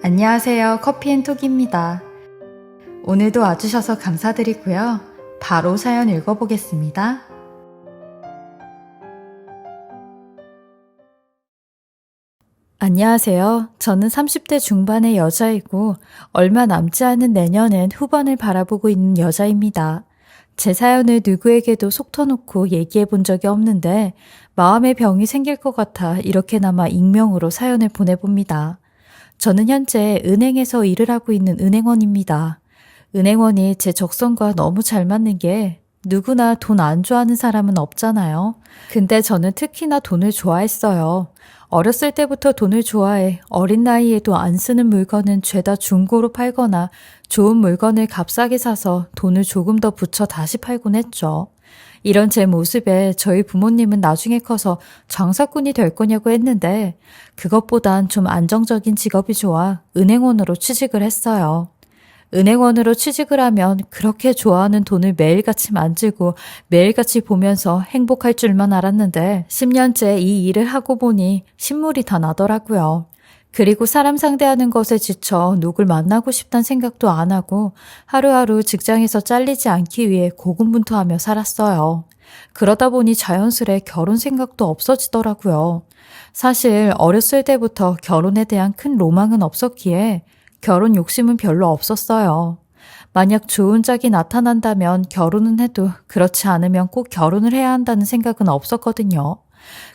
안녕하세요. 커피앤톡입니다. 오늘도 와주셔서 감사드리고요. 바로 사연 읽어보겠습니다. 안녕하세요. 저는 30대 중반의 여자이고 얼마 남지 않은 내년엔 후반을 바라보고 있는 여자입니다. 제 사연을 누구에게도 속 터놓고 얘기해 본 적이 없는데 마음의 병이 생길 것 같아 이렇게나마 익명으로 사연을 보내봅니다. 저는 현재 은행에서 일을 하고 있는 은행원입니다. 은행원이 제 적성과 너무 잘 맞는 게 누구나 돈 안 좋아하는 사람은 없잖아요. 근데 저는 특히나 돈을 좋아했어요. 어렸을 때부터 돈을 좋아해 어린 나이에도 안 쓰는 물건은 죄다 중고로 팔거나 좋은 물건을 값싸게 사서 돈을 조금 더 붙여 다시 팔곤 했죠. 이런 제 모습에 저희 부모님은 나중에 커서 장사꾼이 될 거냐고 했는데 그것보단 좀 안정적인 직업이 좋아 은행원으로 취직을 했어요. 은행원으로 취직을 하면 그렇게 좋아하는 돈을 매일같이 만지고 매일같이 보면서 행복할 줄만 알았는데 10년째 이 일을 하고 보니 신물이 다 나더라고요. 그리고 사람 상대하는 것에 지쳐 누굴 만나고 싶단 생각도 안 하고 하루하루 직장에서 잘리지 않기 위해 고군분투하며 살았어요. 그러다 보니 자연스레 결혼 생각도 없어지더라고요. 사실 어렸을 때부터 결혼에 대한 큰 로망은 없었기에 결혼 욕심은 별로 없었어요. 만약 좋은 짝이 나타난다면 결혼은 해도 그렇지 않으면 꼭 결혼을 해야 한다는 생각은 없었거든요.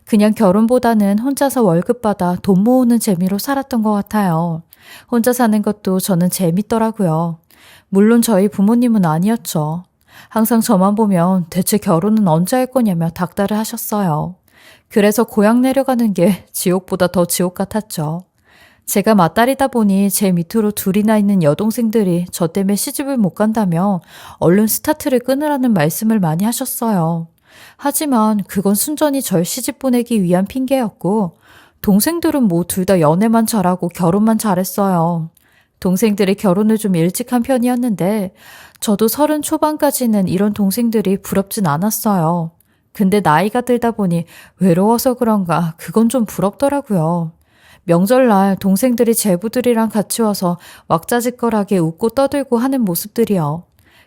그냥 결혼보다는 혼자서 월급 받아 돈 모으는 재미로 살았던 것 같아요. 혼자 사는 것도 저는 재밌더라고요. 물론 저희 부모님은 아니었죠. 항상 저만 보면 대체 결혼은 언제 할 거냐며 닥달을 하셨어요. 그래서 고향 내려가는 게 지옥보다 더 지옥 같았죠. 제가 맏딸이다 보니 제 밑으로 둘이나 있는 여동생들이 저 때문에 시집을 못 간다며 얼른 스타트를 끊으라는 말씀을 많이 하셨어요. 하지만 그건 순전히 절 시집 보내기 위한 핑계였고 동생들은 뭐 둘 다 연애만 잘하고 결혼만 잘했어요. 동생들이 결혼을 좀 일찍 한 편이었는데 저도 30 초반까지는 이런 동생들이 부럽진 않았어요. 근데 나이가 들다 보니 외로워서 그런가 그건 좀 부럽더라고요. 명절날 동생들이 제부들이랑 같이 와서 왁자지껄하게 웃고 떠들고 하는 모습들이요.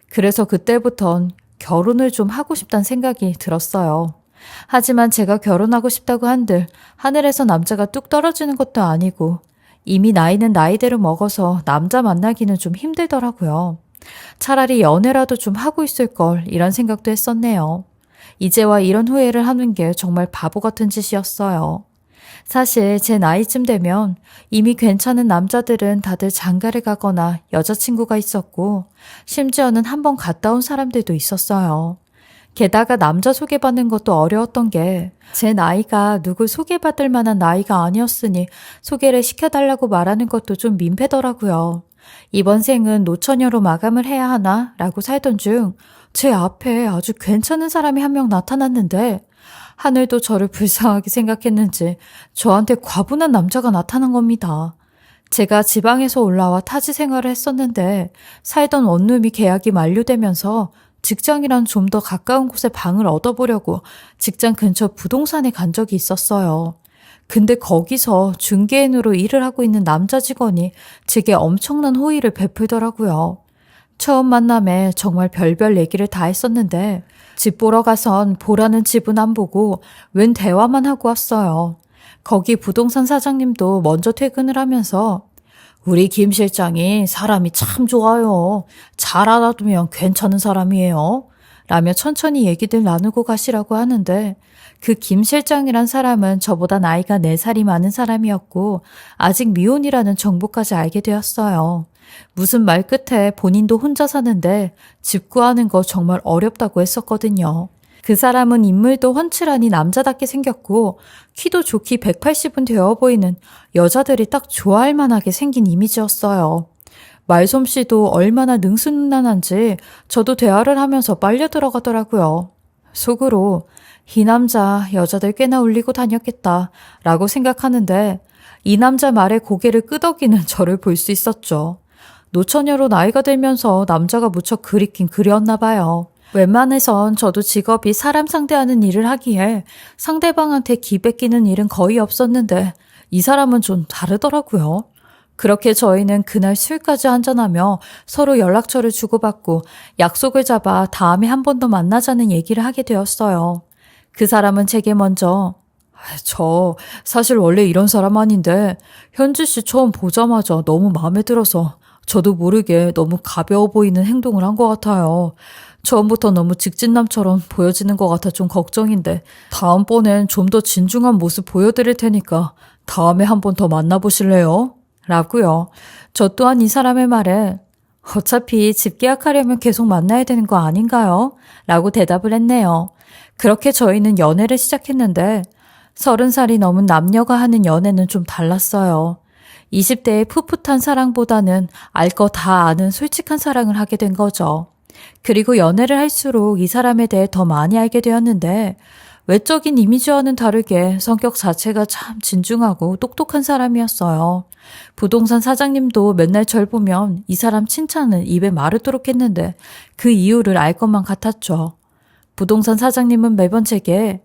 그래서 그때부턴 결혼을 좀 하고 싶다는 생각이 들었어요. 하지만 제가 결혼하고 싶다고 한들 하늘에서 남자가 뚝 떨어지는 것도 아니고 이미 나이는 나이대로 먹어서 남자 만나기는 좀 힘들더라고요. 차라리 연애라도 좀 하고 있을 걸 이런 생각도 했었네요. 이제와 이런 후회를 하는 게 정말 바보 같은 짓이었어요. 사실 제 나이쯤 되면 이미 괜찮은 남자들은 다들 장가를 가거나 여자친구가 있었고 심지어는 한번 갔다 온 사람들도 있었어요. 게다가 남자 소개받는 것도 어려웠던 게 제 나이가 누굴 소개받을 만한 나이가 아니었으니 소개를 시켜달라고 말하는 것도 좀 민폐더라고요. 이번 생은 노처녀로 마감을 해야 하나? 라고 살던 중 제 앞에 아주 괜찮은 사람이 한 명 나타났는데 하늘도 저를 불쌍하게 생각했는지 저한테 과분한 남자가 나타난 겁니다. 제가 지방에서 올라와 타지 생활을 했었는데 살던 원룸이 계약이 만료되면서 직장이랑 좀 더 가까운 곳에 방을 얻어보려고 직장 근처 부동산에 간 적이 있었어요. 근데 거기서 중개인으로 일을 하고 있는 남자 직원이 제게 엄청난 호의를 베풀더라고요. 처음 만남에 정말 별별 얘기를 다 했었는데 집 보러 가선 보라는 집은 안 보고 웬 대화만 하고 왔어요. 거기 부동산 사장님도 먼저 퇴근을 하면서 우리 김 실장이 사람이 참 좋아요. 잘 알아두면 괜찮은 사람이에요. 라며 천천히 얘기들 나누고 가시라고 하는데 그 김 실장이란 사람은 저보다 나이가 4살이 많은 사람이었고 아직 미혼이라는 정보까지 알게 되었어요. 무슨 말 끝에 본인도 혼자 사는데 집 구하는 거 정말 어렵다고 했었거든요. 그 사람은 인물도 훤칠하니 남자답게 생겼고 키도 좋기 180은 되어 보이는 여자들이 딱 좋아할 만하게 생긴 이미지였어요. 말솜씨도 얼마나 능수능란한지 저도 대화를 하면서 빨려 들어가더라고요. 속으로 이 남자 여자들 꽤나 울리고 다녔겠다 라고 생각하는데 이 남자 말에 고개를 끄덕이는 저를 볼 수 있었죠. 노처녀로 나이가 들면서 남자가 무척 그립긴 그리웠나 봐요. 웬만해선 저도 직업이 사람 상대하는 일을 하기에 상대방한테 기베끼는 일은 거의 없었는데 이 사람은 좀 다르더라고요. 그렇게 저희는 그날 술까지 한잔하며 서로 연락처를 주고받고 약속을 잡아 다음에 한 번 더 만나자는 얘기를 하게 되었어요. 그 사람은 제게 먼저 저 사실 원래 이런 사람 아닌데 현지 씨 처음 보자마자 너무 마음에 들어서 저도 모르게 너무 가벼워 보이는 행동을 한 것 같아요. 처음부터 너무 직진남처럼 보여지는 것 같아 좀 걱정인데 다음번엔 좀 더 진중한 모습 보여드릴 테니까 다음에 한 번 더 만나보실래요? 라고요. 저 또한 이 사람의 말에 어차피 집 계약하려면 계속 만나야 되는 거 아닌가요? 라고 대답을 했네요. 그렇게 저희는 연애를 시작했는데 30살이 넘은 남녀가 하는 연애는 좀 달랐어요. 20대의 풋풋한 사랑보다는 알 거 다 아는 솔직한 사랑을 하게 된 거죠. 그리고 연애를 할수록 이 사람에 대해 더 많이 알게 되었는데 외적인 이미지와는 다르게 성격 자체가 참 진중하고 똑똑한 사람이었어요. 부동산 사장님도 맨날 절 보면 이 사람 칭찬을 입에 마르도록 했는데 그 이유를 알 것만 같았죠. 부동산 사장님은 매번 제게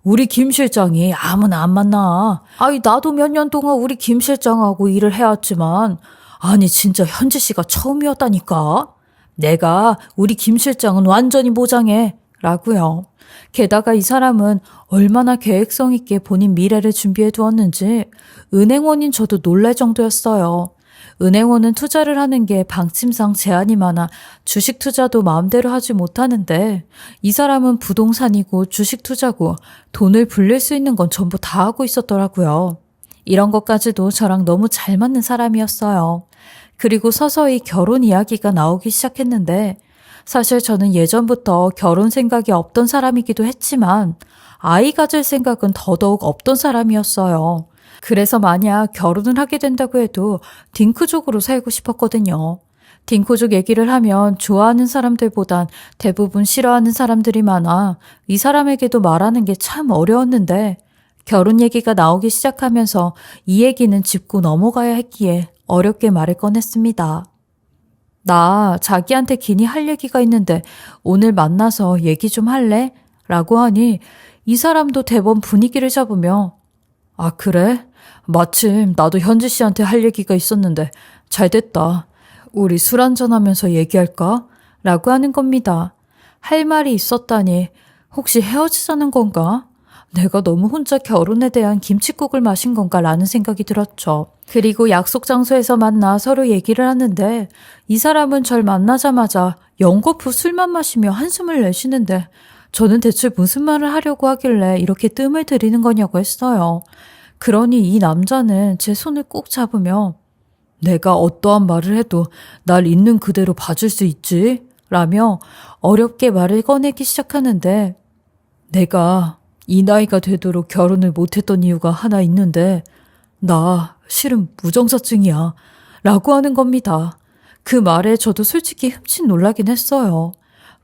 우리 김 실장이 아무나 안 만나. 아니 나도 몇 년 동안 우리 김 실장하고 일을 해왔지만 아니 진짜 현지 씨가 처음이었다니까. 내가 우리 김 실장은 완전히 모장해. 라고요. 게다가 이 사람은 얼마나 계획성 있게 본인 미래를 준비해 두었는지 은행원인 저도 놀랄 정도였어요. 은행원은 투자를 하는 게 방침상 제한이 많아 주식 투자도 마음대로 하지 못하는데 이 사람은 부동산이고 주식 투자고 돈을 불릴 수 있는 건 전부 다 하고 있었더라고요. 이런 것까지도 저랑 너무 잘 맞는 사람이었어요. 그리고 서서히 결혼 이야기가 나오기 시작했는데 사실 저는 예전부터 결혼 생각이 없던 사람이기도 했지만 아이 가질 생각은 더더욱 없던 사람이었어요. 그래서 만약 결혼을 하게 된다고 해도 딩크족으로 살고 싶었거든요. 딩크족 얘기를 하면 좋아하는 사람들보단 대부분 싫어하는 사람들이 많아 이 사람에게도 말하는 게 참 어려웠는데 결혼 얘기가 나오기 시작하면서 이 얘기는 짚고 넘어가야 했기에 어렵게 말을 꺼냈습니다. 나 자기한테 긴히 할 얘기가 있는데 오늘 만나서 얘기 좀 할래? 라고 하니 이 사람도 대번 분위기를 잡으며 아 그래? 마침 나도 현지 씨한테 할 얘기가 있었는데 잘 됐다. 우리 술 한잔하면서 얘기할까? 라고 하는 겁니다. 할 말이 있었다니 혹시 헤어지자는 건가? 내가 너무 혼자 결혼에 대한 김칫국을 마신 건가 라는 생각이 들었죠. 그리고 약속 장소에서 만나 서로 얘기를 하는데 이 사람은 절 만나자마자 연거푸 술만 마시며 한숨을 내쉬는데 저는 대체 무슨 말을 하려고 하길래 이렇게 뜸을 들이는 거냐고 했어요. 그러니 이 남자는 제 손을 꼭 잡으며 내가 어떠한 말을 해도 날 있는 그대로 봐줄 수 있지? 라며 어렵게 말을 꺼내기 시작하는데 내가 이 나이가 되도록 결혼을 못했던 이유가 하나 있는데 나 실은 무정자증이야 라고 하는 겁니다. 그 말에 저도 솔직히 흠칫 놀라긴 했어요.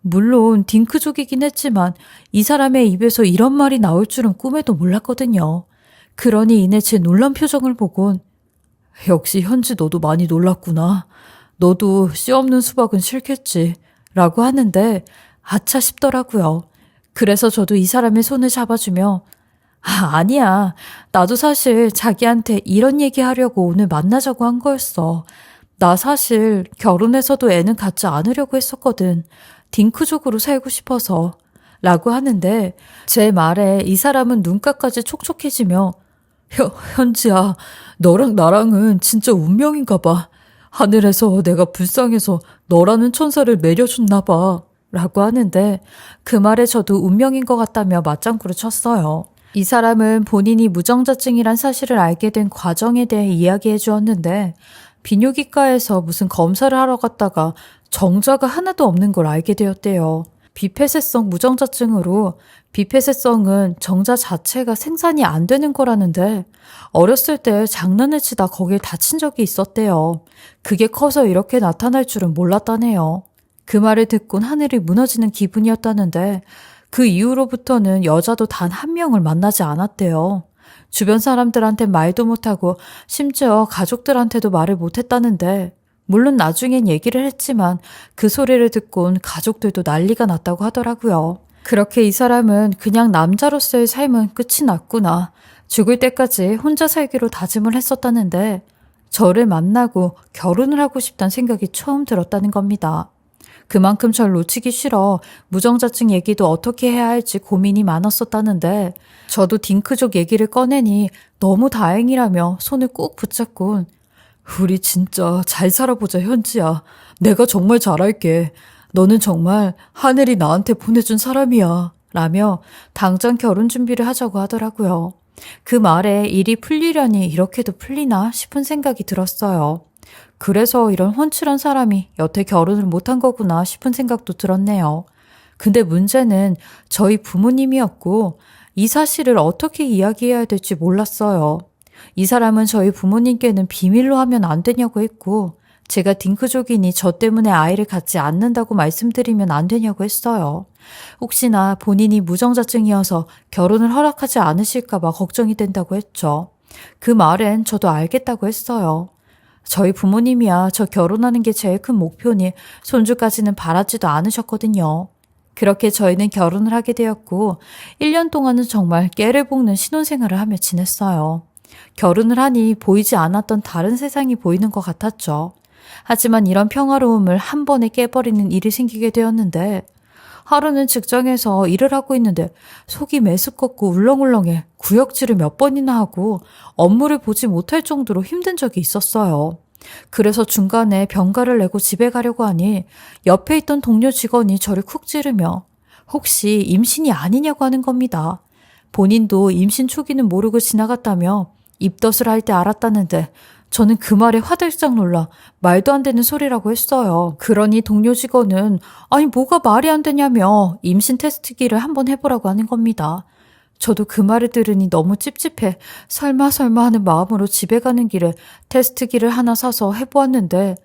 물론 딩크족이긴 했지만 이 사람의 입에서 이런 말이 나올 줄은 꿈에도 몰랐거든요. 그러니 이내 제 놀란 표정을 보곤 역시 현지 너도 많이 놀랐구나. 너도 씨 없는 수박은 싫겠지 라고 하는데 아차 싶더라고요. 그래서 저도 이 사람의 손을 잡아주며 아니야. 나도 사실 자기한테 이런 얘기하려고 오늘 만나자고 한 거였어. 나 사실 결혼해서도 애는 갖지 않으려고 했었거든. 딩크족으로 살고 싶어서. 라고 하는데 제 말에 이 사람은 눈가까지 촉촉해지며 현지야, 너랑 나랑은 진짜 운명인가 봐. 하늘에서 내가 불쌍해서 너라는 천사를 매려줬나 봐. 라고 하는데 그 말에 저도 운명인 것 같다며 맞장구를 쳤어요. 이 사람은 본인이 무정자증이란 사실을 알게 된 과정에 대해 이야기해 주었는데 비뇨기과에서 무슨 검사를 하러 갔다가 정자가 하나도 없는 걸 알게 되었대요. 비폐쇄성 무정자증으로 비폐쇄성은 정자 자체가 생산이 안 되는 거라는데 어렸을 때 장난을 치다 거길 다친 적이 있었대요. 그게 커서 이렇게 나타날 줄은 몰랐다네요. 그 말을 듣곤 하늘이 무너지는 기분이었다는데 그 이후로부터는 여자도 단 한 명을 만나지 않았대요. 주변 사람들한테 말도 못하고 심지어 가족들한테도 말을 못했다는데 물론 나중엔 얘기를 했지만 그 소리를 듣곤 가족들도 난리가 났다고 하더라고요. 그렇게 이 사람은 그냥 남자로서의 삶은 끝이 났구나. 죽을 때까지 혼자 살기로 다짐을 했었다는데 저를 만나고 결혼을 하고 싶다는 생각이 처음 들었다는 겁니다. 그만큼 절 놓치기 싫어 무정자증 얘기도 어떻게 해야 할지 고민이 많았었다는데 저도 딩크족 얘기를 꺼내니 너무 다행이라며 손을 꾹 붙잡곤 우리 진짜 잘 살아보자 현지야. 내가 정말 잘할게. 너는 정말 하늘이 나한테 보내준 사람이야. 라며 당장 결혼 준비를 하자고 하더라고요. 그 말에 일이 풀리려니 이렇게도 풀리나 싶은 생각이 들었어요. 그래서 이런 훤칠한 사람이 여태 결혼을 못한 거구나 싶은 생각도 들었네요. 근데 문제는 저희 부모님이었고 이 사실을 어떻게 이야기해야 될지 몰랐어요. 이 사람은 저희 부모님께는 비밀로 하면 안 되냐고 했고 제가 딩크족이니 저 때문에 아이를 갖지 않는다고 말씀드리면 안 되냐고 했어요. 혹시나 본인이 무정자증이어서 결혼을 허락하지 않으실까 봐 걱정이 된다고 했죠. 그 말엔 저도 알겠다고 했어요. 저희 부모님이야 저 결혼하는 게 제일 큰 목표니 손주까지는 바라지도 않으셨거든요. 그렇게 저희는 결혼을 하게 되었고 1년 동안은 정말 깨를 볶는 신혼생활을 하며 지냈어요. 결혼을 하니 보이지 않았던 다른 세상이 보이는 것 같았죠. 하지만 이런 평화로움을 한 번에 깨버리는 일이 생기게 되었는데 하루는 직장에서 일을 하고 있는데 속이 메스껍고 울렁울렁해 구역질을 몇 번이나 하고 업무를 보지 못할 정도로 힘든 적이 있었어요. 그래서 중간에 병가를 내고 집에 가려고 하니 옆에 있던 동료 직원이 저를 쿡 찌르며 혹시 임신이 아니냐고 하는 겁니다. 본인도 임신 초기는 모르고 지나갔다며 입덧을 할 때 알았다는데 저는 그 말에 화들짝 놀라 말도 안 되는 소리라고 했어요. 그러니 동료 직원은 아니 뭐가 말이 안 되냐며 임신 테스트기를 한번 해보라고 하는 겁니다. 저도 그 말을 들으니 너무 찝찝해 설마 하는 마음으로 집에 가는 길에 테스트기를 하나 사서 해보았는데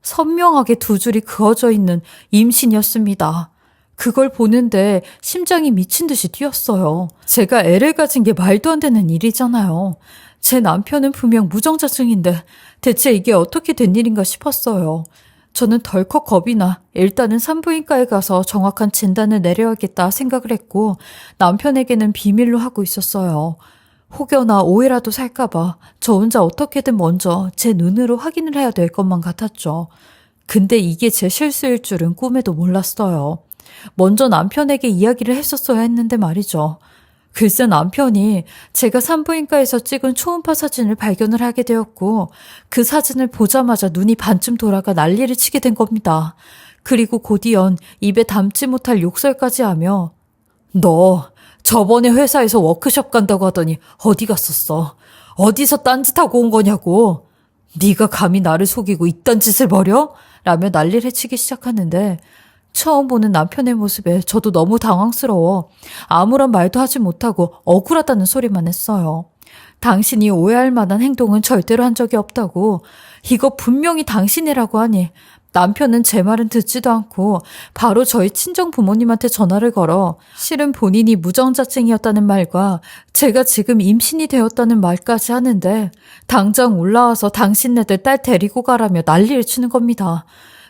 선명하게 두 줄이 그어져 있는 임신이었습니다. 그걸 보는데 심장이 미친 듯이 뛰었어요. 제가 애를 가진 게 말도 안 되는 일이잖아요. 제 남편은 분명 무정자증인데 대체 이게 어떻게 된 일인가 싶었어요. 저는 덜컥 겁이 나 일단은 산부인과에 가서 정확한 진단을 내려야겠다 생각을 했고 남편에게는 비밀로 하고 있었어요. 혹여나 오해라도 살까봐 저 혼자 어떻게든 먼저 제 눈으로 확인을 해야 될 것만 같았죠. 근데 이게 제 실수일 줄은 꿈에도 몰랐어요. 먼저 남편에게 이야기를 했었어야 했는데 말이죠. 글쎄 남편이 제가 산부인과에서 찍은 초음파 사진을 발견을 하게 되었고 그 사진을 보자마자 눈이 반쯤 돌아가 난리를 치게 된 겁니다. 그리고 곧이은 입에 담지 못할 욕설까지 하며 너 저번에 회사에서 워크숍 간다고 하더니 어디 갔었어? 어디서 딴짓하고 온 거냐고? 네가 감히 나를 속이고 이딴 짓을 벌여? 라며 난리를 치기 시작하는데 처음 보는 남편의 모습에 저도 너무 당황스러워 아무런 말도 하지 못하고 억울하다는 소리만 했어요. 당신이 오해할 만한 행동은 절대로 한 적이 없다고 이거 분명히 당신이라고 하니 남편은 제 말은 듣지도 않고 바로 저희 친정 부모님한테 전화를 걸어 실은 본인이 무정자증이었다는 말과 제가 지금 임신이 되었다는 말까지 하는데 당장 올라와서 당신네들 딸 데리고 가라며 난리를 치는 겁니다.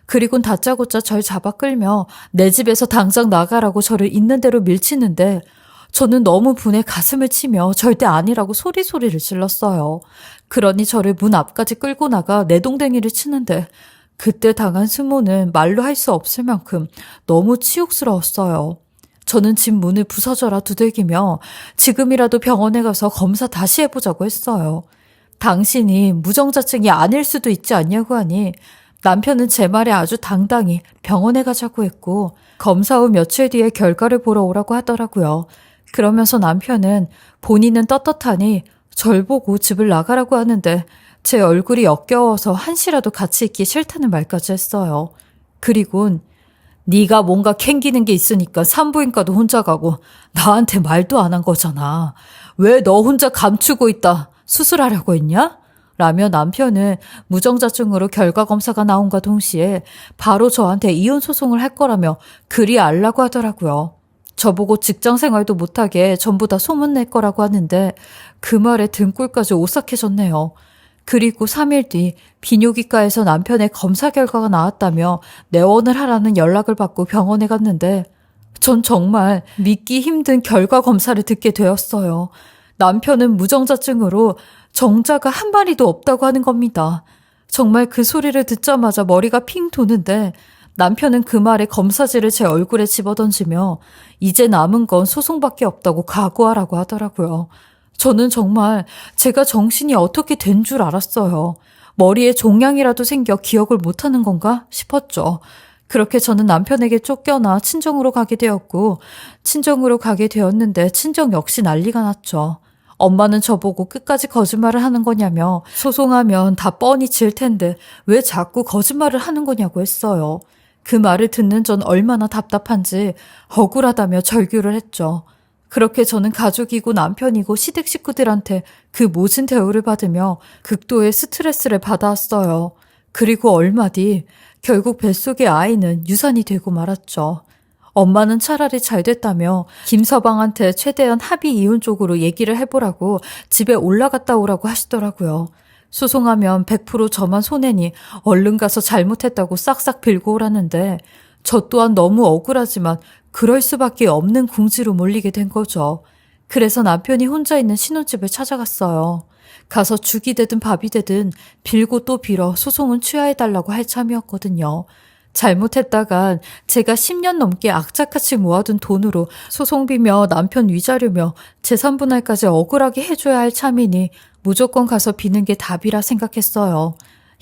그리곤 다짜고짜 절 잡아 끌며 내 집에서 당장 나가라고 저를 있는 대로 밀치는데 저는 너무 분해 가슴을 치며 절대 아니라고 소리를 질렀어요. 그러니 저를 문 앞까지 끌고 나가 내동댕이를 치는데 그때 당한 수모는 말로 할 수 없을 만큼 너무 치욕스러웠어요. 저는 집 문을 부서져라 두들기며 지금이라도 병원에 가서 검사 다시 해보자고 했어요. 당신이 무정자증이 아닐 수도 있지 않냐고 하니 남편은 제 말에 아주 당당히 병원에 가자고 했고 검사 후 며칠 뒤에 결과를 보러 오라고 하더라고요. 그러면서 남편은 본인은 떳떳하니 절 보고 집을 나가라고 하는데 제 얼굴이 역겨워서 한시라도 같이 있기 싫다는 말까지 했어요. 그리곤 네가 뭔가 캥기는 게 있으니까 산부인과도 혼자 가고 나한테 말도 안 한 거잖아. 왜 너 혼자 감추고 있다 수술하려고 했냐? 라며 남편은 무정자증으로 결과검사가 나온과 동시에 바로 저한테 이혼 소송을 할 거라며 그리 알라고 하더라고요. 저보고 직장생활도 못하게 전부 다 소문낼 거라고 하는데 그 말에 등골까지 오싹해졌네요. 그리고 3일 뒤 비뇨기과에서 남편의 검사 결과가 나왔다며 내원을 하라는 연락을 받고 병원에 갔는데 전 정말 믿기 힘든 결과 검사를 듣게 되었어요. 남편은 무정자증으로 정자가 한 마리도 없다고 하는 겁니다. 정말 그 소리를 듣자마자 머리가 핑 도는데 남편은 그 말에 검사지를 제 얼굴에 집어던지며 이제 남은 건 소송밖에 없다고 각오하라고 하더라고요. 저는 정말 제가 정신이 어떻게 된 줄 알았어요. 머리에 종양이라도 생겨 기억을 못하는 건가 싶었죠. 그렇게 저는 남편에게 쫓겨나 친정으로 가게 되었고 친정으로 가게 되었는데 친정 역시 난리가 났죠. 엄마는 저보고 끝까지 거짓말을 하는 거냐며 소송하면 다 뻔히 질 텐데 왜 자꾸 거짓말을 하는 거냐고 했어요. 그 말을 듣는 전 얼마나 답답한지 억울하다며 절규를 했죠. 그렇게 저는 가족이고 남편이고 시댁 식구들한테 그 모진 대우를 받으며 극도의 스트레스를 받아왔어요. 그리고 얼마 뒤 결국 뱃속의 아이는 유산이 되고 말았죠. 엄마는 차라리 잘 됐다며 김서방한테 최대한 합의 이혼 쪽으로 얘기를 해보라고 집에 올라갔다 오라고 하시더라고요. 소송하면 100% 저만 손해니 얼른 가서 잘못했다고 싹싹 빌고 오라는데 저 또한 너무 억울하지만 그럴 수밖에 없는 궁지로 몰리게 된 거죠. 그래서 남편이 혼자 있는 신혼집을 찾아갔어요. 가서 죽이 되든 밥이 되든 빌고 또 빌어 소송은 취하해달라고 할 참이었거든요. 잘못했다간 제가 10년 넘게 악착같이 모아둔 돈으로 소송 비며 남편 위자료며 재산분할까지 억울하게 해줘야 할 참이니 무조건 가서 비는 게 답이라 생각했어요.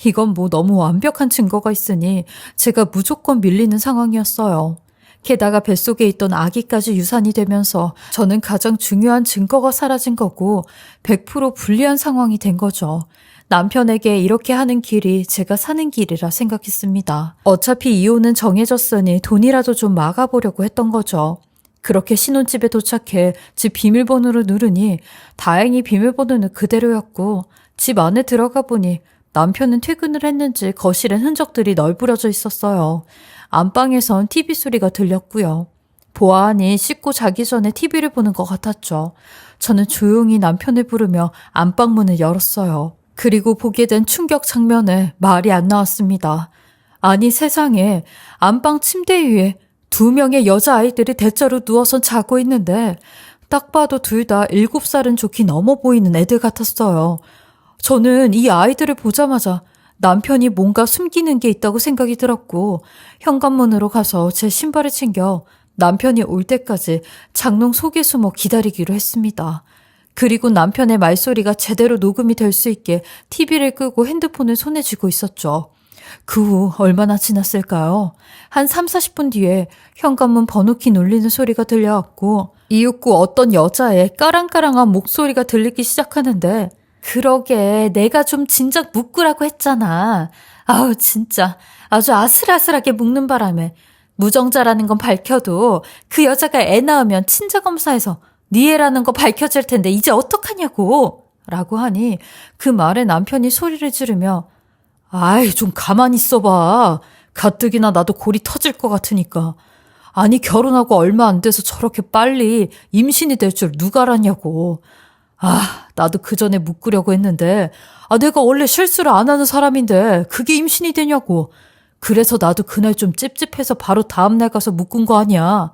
이건 뭐 너무 완벽한 증거가 있으니 제가 무조건 밀리는 상황이었어요. 게다가 뱃속에 있던 아기까지 유산이 되면서 저는 가장 중요한 증거가 사라진 거고 100% 불리한 상황이 된 거죠. 남편에게 이렇게 하는 길이 제가 사는 길이라 생각했습니다. 어차피 이혼은 정해졌으니 돈이라도 좀 막아보려고 했던 거죠. 그렇게 신혼집에 도착해 집 비밀번호를 누르니 다행히 비밀번호는 그대로였고 집 안에 들어가 보니 남편은 퇴근을 했는지 거실엔 흔적들이 널브러져 있었어요. 안방에선 TV 소리가 들렸고요. 보아하니 씻고 자기 전에 TV를 보는 것 같았죠. 저는 조용히 남편을 부르며 안방문을 열었어요. 그리고 보게 된 충격 장면에 말이 안 나왔습니다. 아니 세상에 안방 침대 위에 2명의 여자아이들이 대자로 누워서 자고 있는데 딱 봐도 둘 다 7살은 좋게 넘어 보이는 애들 같았어요. 저는 이 아이들을 보자마자 남편이 뭔가 숨기는 게 있다고 생각이 들었고 현관문으로 가서 제 신발을 챙겨 남편이 올 때까지 장롱 속에 숨어 기다리기로 했습니다. 그리고 남편의 말소리가 제대로 녹음이 될 수 있게 TV를 끄고 핸드폰을 손에 쥐고 있었죠. 그 후 얼마나 지났을까요? 한 3, 40분 뒤에 현관문 번호키 눌리는 소리가 들려왔고 이윽고 어떤 여자의 까랑까랑한 목소리가 들리기 시작하는데 그러게 내가 좀 진작 묶으라고 했잖아. 아우 진짜 아주 아슬아슬하게 묶는 바람에 무정자라는 건 밝혀도 그 여자가 애 낳으면 친자검사에서 네 애라는 거 밝혀질 텐데 이제 어떡하냐고 라고 하니 그 말에 남편이 소리를 지르며 아이 좀 가만히 있어봐. 가뜩이나 나도 골이 터질 것 같으니까. 아니 결혼하고 얼마 안 돼서 저렇게 빨리 임신이 될 줄 누가 알았냐고. 아 나도 그 전에 묶으려고 했는데 내가 원래 실수를 안 하는 사람인데 그게 임신이 되냐고. 그래서 나도 그날 좀 찝찝해서 바로 다음날 가서 묶은 거 아니야.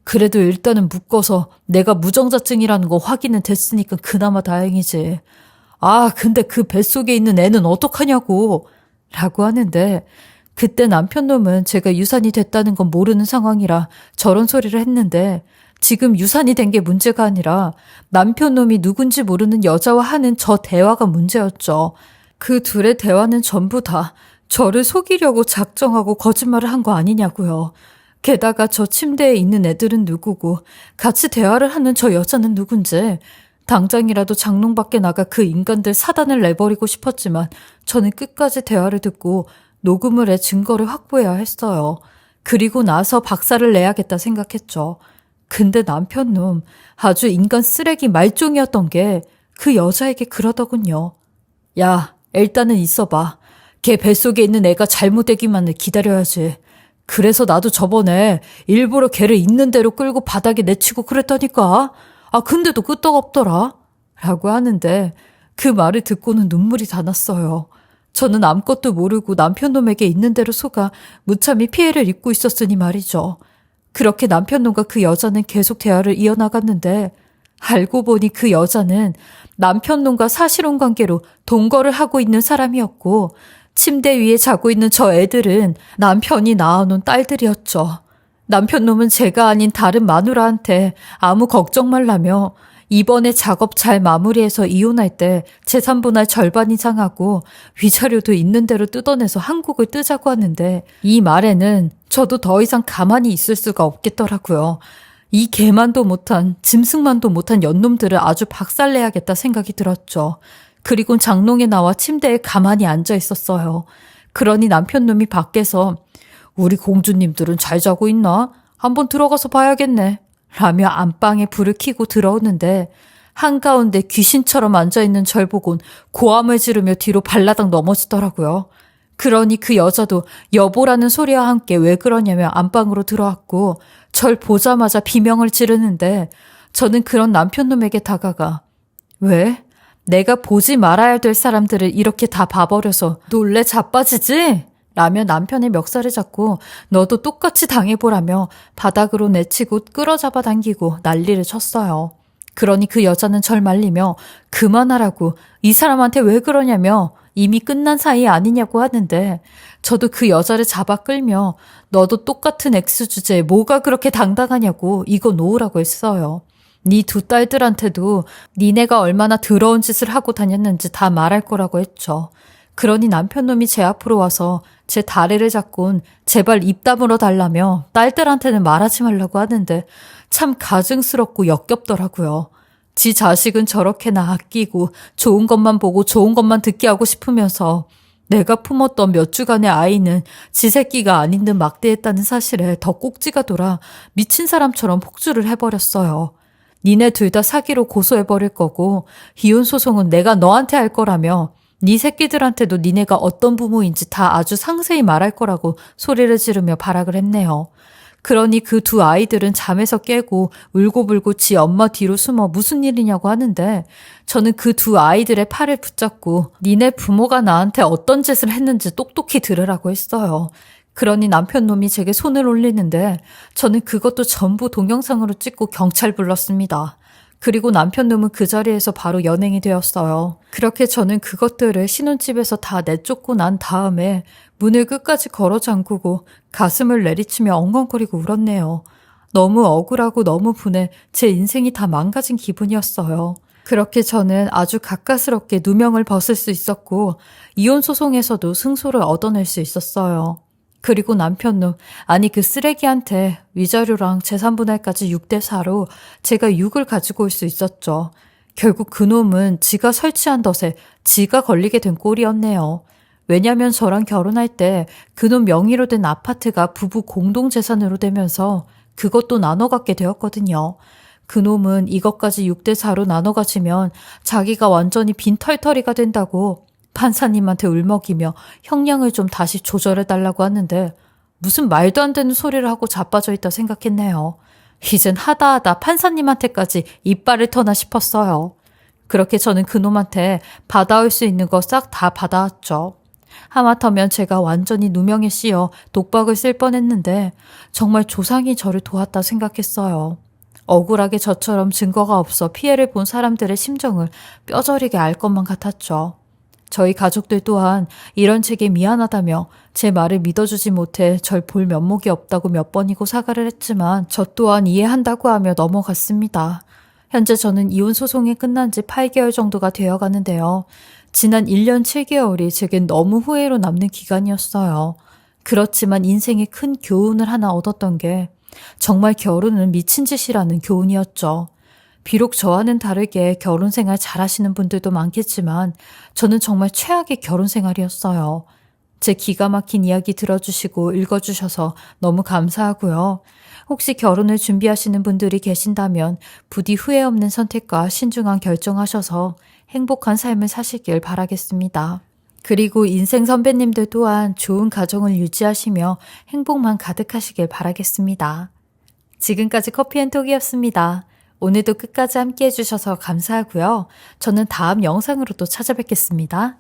그래도 일단은 묶어서 내가 무정자증이라는 거 확인은 됐으니까 그나마 다행이지. 근데 그 뱃속에 있는 애는 어떡하냐고 라고 하는데 그때 남편 놈은 제가 유산이 됐다는 건 모르는 상황이라 저런 소리를 했는데 지금 유산이 된 게 문제가 아니라 남편 놈이 누군지 모르는 여자와 하는 저 대화가 문제였죠. 그 둘의 대화는 전부 다 저를 속이려고 작정하고 거짓말을 한 거 아니냐고요. 게다가 저 침대에 있는 애들은 누구고 같이 대화를 하는 저 여자는 누군지 당장이라도 장롱 밖에 나가 그 인간들 사단을 내버리고 싶었지만 저는 끝까지 대화를 듣고 녹음을 해 증거를 확보해야 했어요. 그리고 나서 박살을 내야겠다 생각했죠. 근데 남편놈 아주 인간 쓰레기 말종이었던 게 그 여자에게 그러더군요. 야, 일단은 있어봐. 걔 뱃속에 있는 애가 잘못되기만을 기다려야지. 그래서 나도 저번에 일부러 걔를 있는 대로 끌고 바닥에 내치고 그랬다니까. 근데도 끄떡없더라. 라고 하는데 그 말을 듣고는 눈물이 다 났어요. 저는 아무것도 모르고 남편놈에게 있는 대로 속아 무참히 피해를 입고 있었으니 말이죠. 그렇게 남편놈과 그 여자는 계속 대화를 이어나갔는데 알고 보니 그 여자는 남편놈과 사실혼 관계로 동거를 하고 있는 사람이었고 침대 위에 자고 있는 저 애들은 남편이 낳아놓은 딸들이었죠. 남편놈은 제가 아닌 다른 마누라한테 아무 걱정 말라며 이번에 작업 잘 마무리해서 이혼할 때 재산분할 절반 이상 하고 위자료도 있는 대로 뜯어내서 한국을 뜨자고 하는데 이 말에는 저도 더 이상 가만히 있을 수가 없겠더라고요. 이 개만도 못한 짐승만도 못한 연놈들을 아주 박살내야겠다 생각이 들었죠. 그리고 장롱에 나와 침대에 가만히 앉아 있었어요. 그러니 남편놈이 밖에서 우리 공주님들은 잘 자고 있나? 한번 들어가서 봐야겠네. 라며 안방에 불을 켜고 들어오는데 한가운데 귀신처럼 앉아있는 절 보곤 고함을 지르며 뒤로 발라당 넘어지더라고요. 그러니 그 여자도 여보라는 소리와 함께 왜 그러냐며 안방으로 들어왔고 절 보자마자 비명을 지르는데 저는 그런 남편놈에게 다가가 왜? 내가 보지 말아야 될 사람들을 이렇게 다 봐버려서 놀래 자빠지지? 라며 남편의 멱살을 잡고 너도 똑같이 당해보라며 바닥으로 내치고 끌어잡아 당기고 난리를 쳤어요. 그러니 그 여자는 절 말리며 그만하라고 이 사람한테 왜 그러냐며 이미 끝난 사이 아니냐고 하는데 저도 그 여자를 잡아 끌며 너도 똑같은 액수 주제에 뭐가 그렇게 당당하냐고 이거 놓으라고 했어요. 네 두 딸들한테도 니네가 얼마나 더러운 짓을 하고 다녔는지 다 말할 거라고 했죠. 그러니 남편놈이 제 앞으로 와서 제 다리를 잡곤 제발 입 다물어 달라며 딸들한테는 말하지 말라고 하는데 참 가증스럽고 역겹더라고요. 지 자식은 저렇게나 아끼고 좋은 것만 보고 좋은 것만 듣게 하고 싶으면서 내가 품었던 몇 주간의 아이는 지 새끼가 아닌 듯 막대했다는 사실에 더 꼭지가 돌아 미친 사람처럼 폭주를 해버렸어요. 니네 둘 다 사기로 고소해버릴 거고 이혼 소송은 내가 너한테 할 거라며 네 새끼들한테도 니네가 어떤 부모인지 다 아주 상세히 말할 거라고 소리를 지르며 발악을 했네요. 그러니 그 두 아이들은 잠에서 깨고 울고불고 지 엄마 뒤로 숨어 무슨 일이냐고 하는데 저는 그 두 아이들의 팔을 붙잡고 니네 부모가 나한테 어떤 짓을 했는지 똑똑히 들으라고 했어요. 그러니 남편놈이 제게 손을 올리는데 저는 그것도 전부 동영상으로 찍고 경찰 불렀습니다. 그리고 남편놈은 그 자리에서 바로 연행이 되었어요. 그렇게 저는 그것들을 신혼집에서 다 내쫓고 난 다음에 문을 끝까지 걸어 잠그고 가슴을 내리치며 엉엉거리고 울었네요. 너무 억울하고 너무 분해 제 인생이 다 망가진 기분이었어요. 그렇게 저는 아주 가까스럽게 누명을 벗을 수 있었고 이혼 소송에서도 승소를 얻어낼 수 있었어요. 그리고 남편놈, 아니 그 쓰레기한테 위자료랑 재산분할까지 6대4로 제가 6을 가지고 올 수 있었죠. 결국 그놈은 지가 설치한 덫에 지가 걸리게 된 꼴이었네요. 왜냐면 저랑 결혼할 때 그놈 명의로 된 아파트가 부부 공동재산으로 되면서 그것도 나눠 갖게 되었거든요. 그놈은 이것까지 6대4로 나눠 가지면 자기가 완전히 빈털터리가 된다고 판사님한테 울먹이며 형량을 좀 다시 조절해달라고 하는데 무슨 말도 안 되는 소리를 하고 자빠져 있다 생각했네요. 이젠 하다하다 판사님한테까지 이빨을 터나 싶었어요. 그렇게 저는 그놈한테 받아올 수 있는 거 싹 다 받아왔죠. 하마터면 제가 완전히 누명에 씌여 독박을 쓸 뻔했는데 정말 조상이 저를 도왔다 생각했어요. 억울하게 저처럼 증거가 없어 피해를 본 사람들의 심정을 뼈저리게 알 것만 같았죠. 저희 가족들 또한 이런 제게 미안하다며 제 말을 믿어주지 못해 절 볼 면목이 없다고 몇 번이고 사과를 했지만 저 또한 이해한다고 하며 넘어갔습니다. 현재 저는 이혼 소송이 끝난 지 8개월 정도가 되어 가는데요. 지난 1년 7개월이 제겐 너무 후회로 남는 기간이었어요. 그렇지만 인생에 큰 교훈을 하나 얻었던 게 정말 결혼은 미친 짓이라는 교훈이었죠. 비록 저와는 다르게 결혼 생활 잘하시는 분들도 많겠지만 저는 정말 최악의 결혼 생활이었어요. 제 기가 막힌 이야기 들어주시고 읽어주셔서 너무 감사하고요. 혹시 결혼을 준비하시는 분들이 계신다면 부디 후회 없는 선택과 신중한 결정하셔서 행복한 삶을 사시길 바라겠습니다. 그리고 인생 선배님들 또한 좋은 가정을 유지하시며 행복만 가득하시길 바라겠습니다. 지금까지 커피앤톡이었습니다. 오늘도 끝까지 함께 해주셔서 감사하고요. 저는 다음 영상으로 또 찾아뵙겠습니다.